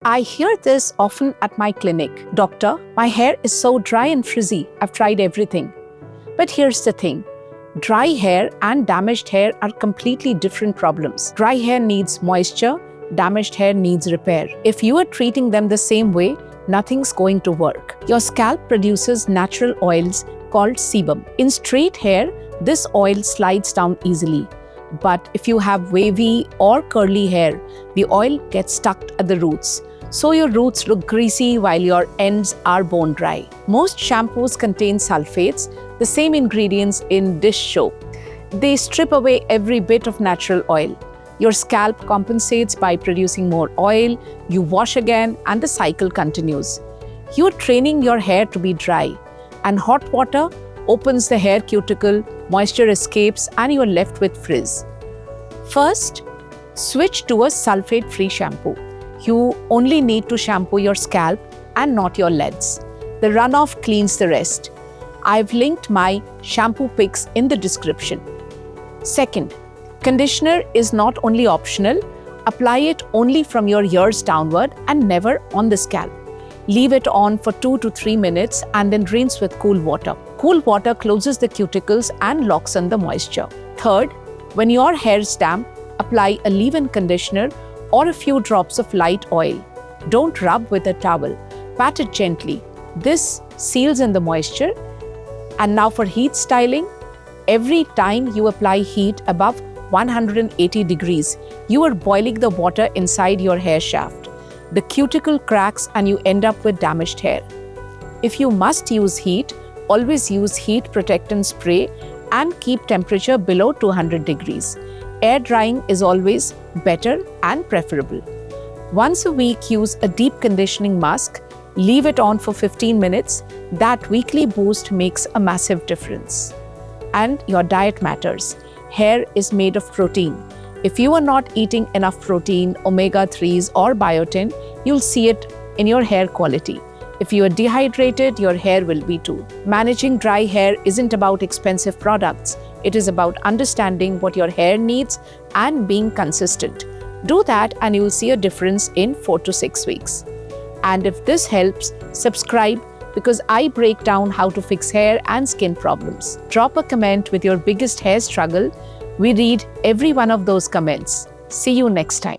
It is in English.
I hear this often at my clinic. Doctor, my hair is so dry and frizzy. I've tried everything. But here's the thing. Dry hair and damaged hair are completely different problems. Dry hair needs moisture, damaged hair needs repair. If you are treating them the same way, nothing's going to work. Your scalp produces natural oils called sebum. In straight hair, this oil slides down easily. But if you have wavy or curly hair, the oil gets stuck at the roots. So your roots look greasy while your ends are bone dry. Most shampoos contain sulfates, the same ingredients in dish soap. They strip away every bit of natural oil. Your scalp compensates by producing more oil, you wash again, and the cycle continues. You're training your hair to be dry, and hot water opens the hair cuticle, moisture escapes, and you're left with frizz. First, switch to a sulfate-free shampoo. You only need to shampoo your scalp and not your leads. The runoff cleans the rest. I've linked my shampoo pics in the description. Second, conditioner is not only optional, apply it only from your ears downward and never on the scalp. Leave it on for 2 to 3 minutes and then rinse with cool water. Cool water closes the cuticles and locks in the moisture. Third, when your hair is damp, apply a leave-in conditioner or a few drops of light oil. Don't rub with a towel. Pat it gently. This seals in the moisture. And now for heat styling, every time you apply heat above 180 degrees, you are boiling the water inside your hair shaft. The cuticle cracks and you end up with damaged hair. If you must use heat, always use heat protectant spray and keep temperature below 200 degrees. Air drying is always better and preferable. Once a week, use a deep conditioning mask. Leave it on for 15 minutes. That weekly boost makes a massive difference. And your diet matters. Hair is made of protein. If you are not eating enough protein, omega-3s or biotin, you'll see it in your hair quality. If you are dehydrated, your hair will be too. Managing dry hair isn't about expensive products. It is about understanding what your hair needs and being consistent. Do that and you'll see a difference in 4 to 6 weeks. And if this helps, subscribe because I break down how to fix hair and skin problems. Drop a comment with your biggest hair struggle. We read every one of those comments. See you next time.